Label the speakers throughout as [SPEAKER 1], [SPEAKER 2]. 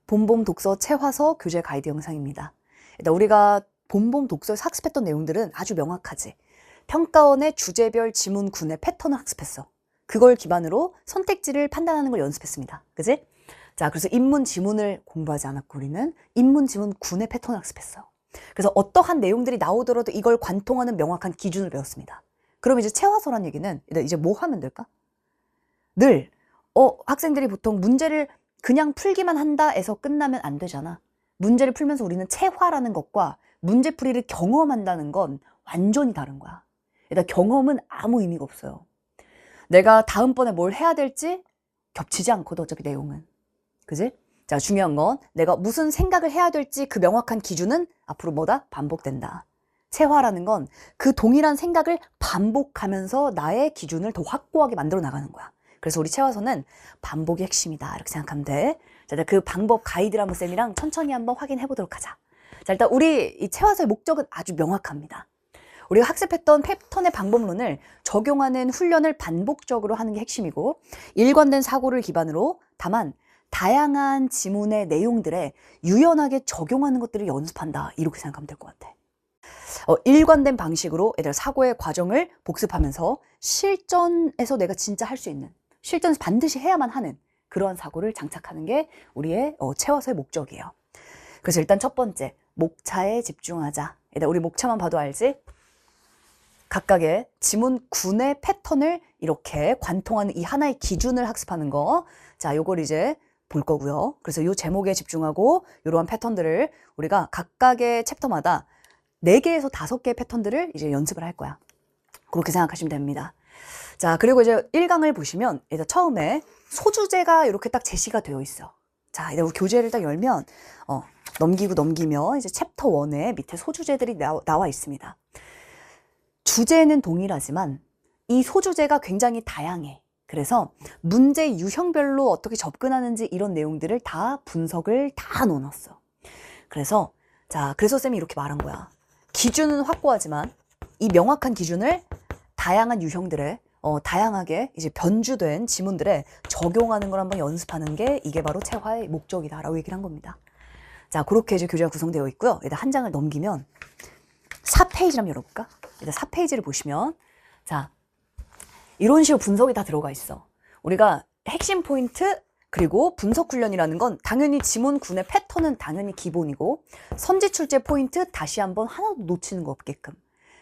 [SPEAKER 1] 본봄 독서 체화서 교재 가이드 영상입니다. 일단 우리가 본봄 독서에서 학습했던 내용들은 아주 명확하지. 평가원의 주제별 지문군의 패턴을 학습했어. 그걸 기반으로 선택지를 판단하는 걸 연습했습니다. 그지? 자, 그래서 인문 지문을 공부하지 않았고 우리는 인문 지문 군의 패턴을 학습했어. 그래서 어떠한 내용들이 나오더라도 이걸 관통하는 명확한 기준을 배웠습니다. 그럼 이제 체화서란 얘기는 이제 뭐 하면 될까? 늘 학생들이 보통 문제를 그냥 풀기만 한다 해서 끝나면 안 되잖아. 문제를 풀면서 우리는 체화라는 것과 문제풀이를 경험한다는 건 완전히 다른 거야. 일단 경험은 아무 의미가 없어요. 내가 다음번에 뭘 해야 될지 겹치지 않거든, 어차피 내용은. 그지? 자, 중요한 건 내가 무슨 생각을 해야 될지 그 명확한 기준은 앞으로 뭐다? 반복된다. 체화라는 건 그 동일한 생각을 반복하면서 나의 기준을 더 확고하게 만들어 나가는 거야. 그래서 우리 체화서는 반복이 핵심이다, 이렇게 생각하면 돼. 자, 그 방법 가이드를 한번 쌤이랑 천천히 한번 확인해 보도록 하자. 자, 일단 우리 이 체화서의 목적은 아주 명확합니다. 우리가 학습했던 패턴의 방법론을 적용하는 훈련을 반복적으로 하는 게 핵심이고, 일관된 사고를 기반으로 다만 다양한 지문의 내용들에 유연하게 적용하는 것들을 연습한다, 이렇게 생각하면 될 것 같아. 일관된 방식으로 애들 사고의 과정을 복습하면서 실전에서 내가 진짜 할 수 있는, 실전에서 반드시 해야만 하는 그러한 사고를 장착하는 게 우리의 체화서의 목적이에요. 그래서 일단 첫 번째, 목차에 집중하자. 일단 우리 목차만 봐도 알지? 각각의 지문군의 패턴을 이렇게 관통하는 이 하나의 기준을 학습하는 거. 자, 요걸 이제 볼 거고요. 그래서 요 제목에 집중하고 이러한 패턴들을 우리가 각각의 챕터마다 4개에서 5개의 패턴들을 이제 연습을 할 거야. 그렇게 생각하시면 됩니다. 자, 그리고 이제 1강을 보시면 일단 처음에 소주제가 이렇게 딱 제시가 되어 있어. 자, 이제 우리 교재를 딱 열면 넘기면 이제 챕터 1에 밑에 소주제들이 나와 있습니다. 주제는 동일하지만 이 소주제가 굉장히 다양해. 그래서 문제 유형별로 어떻게 접근하는지 이런 내용들을 다 분석을 다 넣어놨어. 그래서 쌤이 이렇게 말한 거야. 기준은 확고하지만 이 명확한 기준을 다양한 유형들에 다양하게 이제 변주된 지문들에 적용하는 걸 한번 연습하는 게 이게 바로 체화의 목적이다라고 얘기를 한 겁니다. 자, 그렇게 이제 교재가 구성되어 있고요. 일단 한 장을 넘기면 4페이지를 한번 열어볼까? 일단 4페이지를 보시면 자, 이런 식으로 분석이 다 들어가 있어. 우리가 핵심 포인트 그리고 분석 훈련이라는 건 당연히 지문군의 패턴은 당연히 기본이고 선지 출제 포인트 다시 한번 하나도 놓치는 거 없게끔,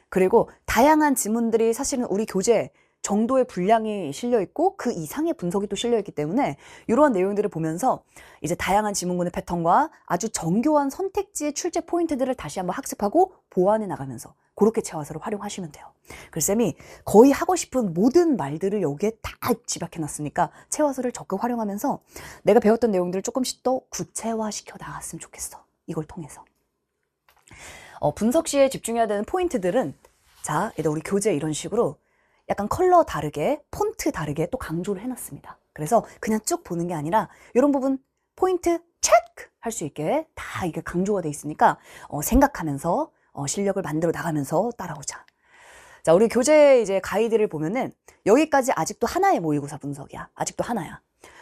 [SPEAKER 1] 그리고 다양한 지문들이 사실은 우리 교재 정도의 분량이 실려있고 그 이상의 분석이 또 실려있기 때문에 이러한 내용들을 보면서 이제 다양한 지문군의 패턴과 아주 정교한 선택지의 출제 포인트들을 다시 한번 학습하고 보완해 나가면서 그렇게 체화서를 활용하시면 돼요. 그래서 쌤이 거의 하고 싶은 모든 말들을 여기에 다 집약해 놨으니까 체화서를 적극 활용하면서 내가 배웠던 내용들을 조금씩 더 구체화시켜 나갔으면 좋겠어. 이걸 통해서. 분석 시에 집중해야 되는 포인트들은 자, 일단 우리 교재 이런 식으로 약간 컬러 다르게, 폰트 다르게 또 강조를 해놨습니다. 그래서 그냥 쭉 보는 게 아니라 이런 부분 포인트 체크 할 수 있게 다 이게 강조가 돼 있으니까 생각하면서 실력을 만들어 나가면서 따라오자. 자, 우리 교재 이제 가이드를 보면은 여기까지 아직도 하나의 모의고사 분석이야. 아직도 하나야.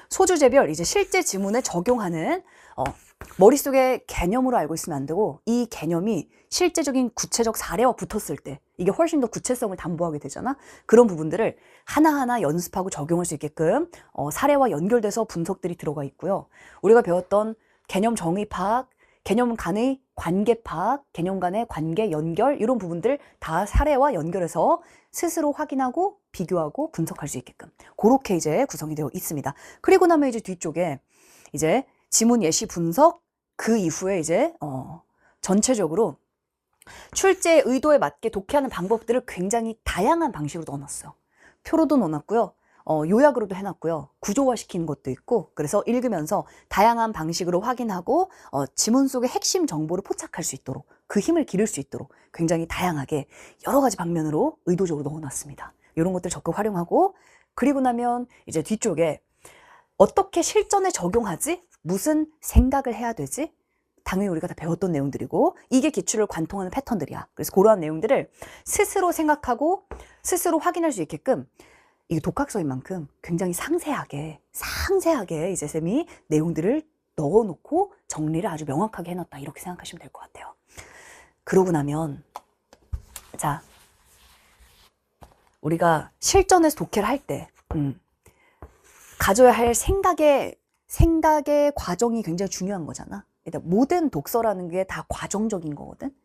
[SPEAKER 1] 소주제별 이제 실제 지문에 적용하는 머릿속에 개념으로 알고 있으면 안 되고 이 개념이 실제적인 구체적 사례와 붙었을 때 이게 훨씬 더 구체성을 담보하게 되잖아. 그런 부분들을 하나하나 연습하고 적용할 수 있게끔 사례와 연결돼서 분석들이 들어가 있고요. 우리가 배웠던 개념 정의 파악, 개념 간의 관계 파악, 개념 간의 관계 연결 이런 부분들 다 사례와 연결해서 스스로 확인하고 비교하고 분석할 수 있게끔 그렇게 이제 구성이 되어 있습니다. 그리고 나면 이제 뒤쪽에 이제 지문 예시 분석 그 이후에 이제 전체적으로 출제 의도에 맞게 독해하는 방법들을 굉장히 다양한 방식으로 넣어놨어. 표로도 넣어놨고요. 요약으로도 해놨고요. 구조화시키는 것도 있고 그래서 읽으면서 다양한 방식으로 확인하고 지문 속의 핵심 정보를 포착할 수 있도록 그 힘을 기를 수 있도록 굉장히 다양하게 여러 가지 방면으로 의도적으로 넣어놨습니다. 이런 것들 적극 활용하고 그리고 나면 이제 뒤쪽에 어떻게 실전에 적용하지? 무슨 생각을 해야 되지? 당연히 우리가 다 배웠던 내용들이고 이게 기출을 관통하는 패턴들이야. 그래서 그러한 내용들을 스스로 생각하고 스스로 확인할 수 있게끔 이게 독학서인 만큼 굉장히 상세하게 이제 쌤이 내용들을 넣어놓고 정리를 아주 명확하게 해놨다. 이렇게 생각하시면 될 것 같아요. 그러고 나면 자, 우리가 실전에서 독해를 할 때 가져야 할 생각의 과정이 굉장히 중요한 거잖아. 일단 모든 독서라는 게 다 과정적인 거거든.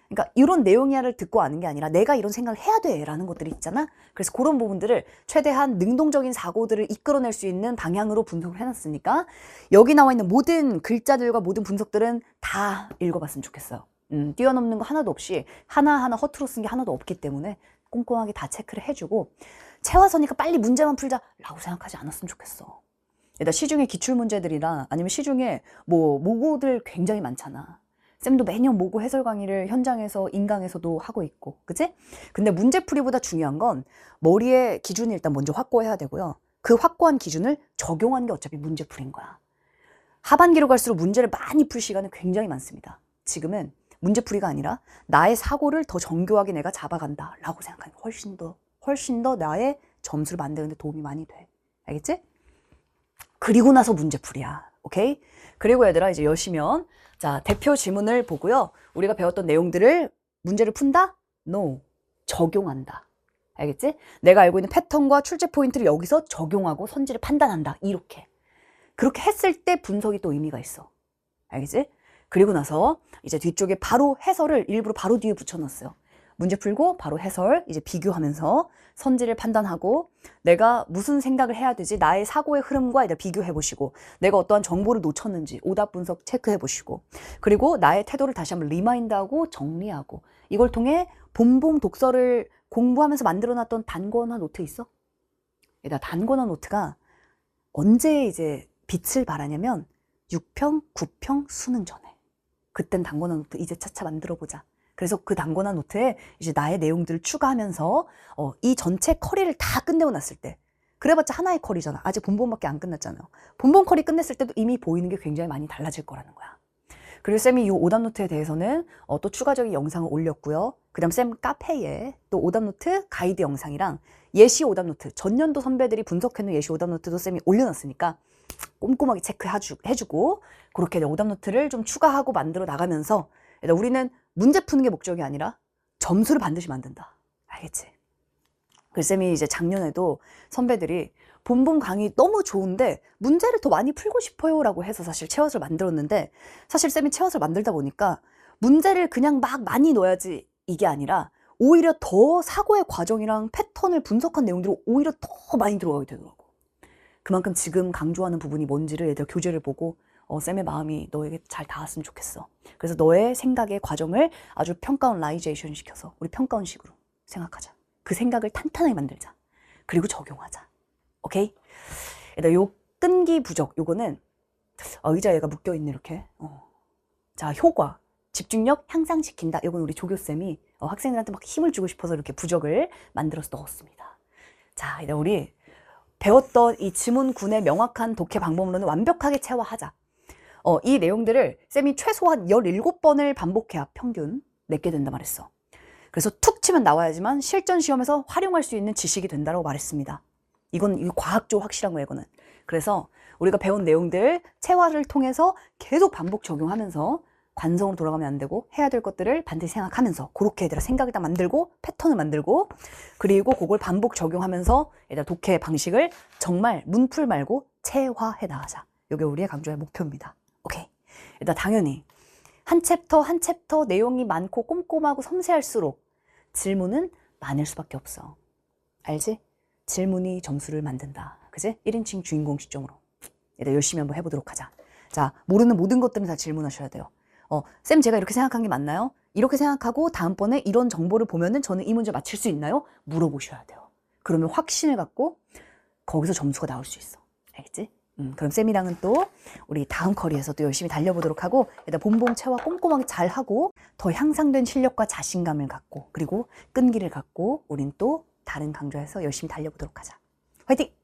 [SPEAKER 1] 그러니까 이런 내용이야를 듣고 아는 게 아니라 내가 이런 생각을 해야 돼 라는 것들이 있잖아. 그래서 그런 부분들을 최대한 능동적인 사고들을 이끌어낼 수 있는 방향으로 분석을 해놨으니까 여기 나와 있는 모든 글자들과 모든 분석들은 다 읽어봤으면 좋겠어요. 뛰어넘는 거 하나도 없이 하나하나 허투루 쓴 게 하나도 없기 때문에 꼼꼼하게 다 체크를 해주고 채화서니까 빨리 문제만 풀자 라고 생각하지 않았으면 좋겠어. 일단 시중에 기출문제들이나 아니면 시중에 뭐 모고들 굉장히 많잖아. 쌤도 매년 모고 해설 강의를 현장에서 인강에서도 하고 있고, 그치? 근데 문제풀이보다 중요한 건 머리의 기준을 일단 먼저 확고해야 되고요. 그 확고한 기준을 적용하는 게 어차피 문제풀이인 거야. 하반기로 갈수록 문제를 많이 풀 시간은 굉장히 많습니다. 지금은 문제풀이가 아니라 나의 사고를 더 정교하게 내가 잡아간다 라고 생각하면 훨씬 더 나의 점수를 만드는 데 도움이 많이 돼. 알겠지? 그리고 나서 문제풀이야. 오케이? 그리고 얘들아 이제 여시면 자, 대표 지문을 보고요. 우리가 배웠던 내용들을 문제를 푼다? No. 적용한다. 알겠지? 내가 알고 있는 패턴과 출제 포인트를 여기서 적용하고 선지를 판단한다. 이렇게. 그렇게 했을 때 분석이 또 의미가 있어. 알겠지? 그리고 나서 이제 뒤쪽에 바로 해설을 일부러 바로 뒤에 붙여놨어요. 문제 풀고 바로 해설, 이제 비교하면서 선지를 판단하고 내가 무슨 생각을 해야 되지? 나의 사고의 흐름과 이제 비교해 보시고 내가 어떠한 정보를 놓쳤는지 오답 분석 체크해 보시고 그리고 나의 태도를 다시 한번 리마인드하고 정리하고 이걸 통해 본봉 독서를 공부하면서 만들어놨던 단권화 노트 있어? 일단 단권화 노트가 언제 이제 빛을 발하냐면 6평, 9평 수능 전에. 그땐 단권화 노트 이제 차차 만들어보자. 그래서 그 단권화 노트에 이제 나의 내용들을 추가하면서 이 전체 커리를 다 끝내고 났을 때 그래봤자 하나의 커리잖아. 아직 본본밖에 안 끝났잖아요. 본본 커리 끝냈을 때도 이미 보이는 게 굉장히 많이 달라질 거라는 거야. 그리고 쌤이 이 오답 노트에 대해서는 또 추가적인 영상을 올렸고요. 그 다음 쌤 카페에 또 오답 노트 가이드 영상이랑 예시 오답 노트 전년도 선배들이 분석해놓은 예시 오답 노트도 쌤이 올려놨으니까 꼼꼼하게 체크해주고 그렇게 오답 노트를 좀 추가하고 만들어 나가면서 우리는 문제 푸는 게 목적이 아니라 점수를 반드시 만든다. 알겠지? 그 쌤이 이제 작년에도 선배들이 본본 강의 너무 좋은데 문제를 더 많이 풀고 싶어요 라고 해서 사실 체화서를 만들었는데 사실 쌤이 체화서를 만들다 보니까 문제를 그냥 막 많이 넣어야지 이게 아니라 오히려 더 사고의 과정이랑 패턴을 분석한 내용들이 오히려 더 많이 들어가게 되더라고. 그만큼 지금 강조하는 부분이 뭔지를 얘들 교재를 보고 쌤의 마음이 너에게 잘 닿았으면 좋겠어. 그래서 너의 생각의 과정을 아주 평가원 라이제이션 시켜서 우리 평가원식으로 생각하자. 그 생각을 탄탄하게 만들자. 그리고 적용하자. 오케이? 일단 요 끈기 부족 요거는 의자에 얘가 묶여있네 이렇게. 자, 효과, 집중력 향상시킨다. 요건 우리 조교쌤이 학생들한테 막 힘을 주고 싶어서 이렇게 부적을 만들어서 넣었습니다. 자, 일단 우리 배웠던 이 지문군의 명확한 독해 방법론을 완벽하게 체화하자. 이 내용들을 쌤이 최소한 17번을 반복해야 평균 내게 된다 말했어. 그래서 툭 치면 나와야지만 실전 시험에서 활용할 수 있는 지식이 된다고 말했습니다. 이건 과학적으로 확실한 거예요, 이거는. 그래서 우리가 배운 내용들 체화를 통해서 계속 반복 적용하면서 관성으로 돌아가면 안 되고 해야 될 것들을 반드시 생각하면서 그렇게 얘들아 생각을 다 만들고 패턴을 만들고 그리고 그걸 반복 적용하면서 얘들아 독해 방식을 정말 문풀 말고 체화해 나가자. 이게 우리의 강조의 목표입니다. 오케이. 일단 당연히 한 챕터 한 챕터 내용이 많고 꼼꼼하고 섬세할수록 질문은 많을 수밖에 없어. 알지? 질문이 점수를 만든다. 그지? 1인칭 주인공 시점으로. 일단 열심히 한번 해보도록 하자. 자, 모르는 모든 것들은 다 질문하셔야 돼요. 쌤 제가 이렇게 생각한 게 맞나요? 이렇게 생각하고 다음번에 이런 정보를 보면은 저는 이 문제 맞힐 수 있나요? 물어보셔야 돼요. 그러면 확신을 갖고 거기서 점수가 나올 수 있어. 알겠지? 그럼 쌤이랑은 또 우리 다음 커리에서 또 열심히 달려보도록 하고 일단 본봉 체화 꼼꼼하게 잘 하고 더 향상된 실력과 자신감을 갖고 그리고 끈기를 갖고 우린 또 다른 강좌에서 열심히 달려보도록 하자. 화이팅!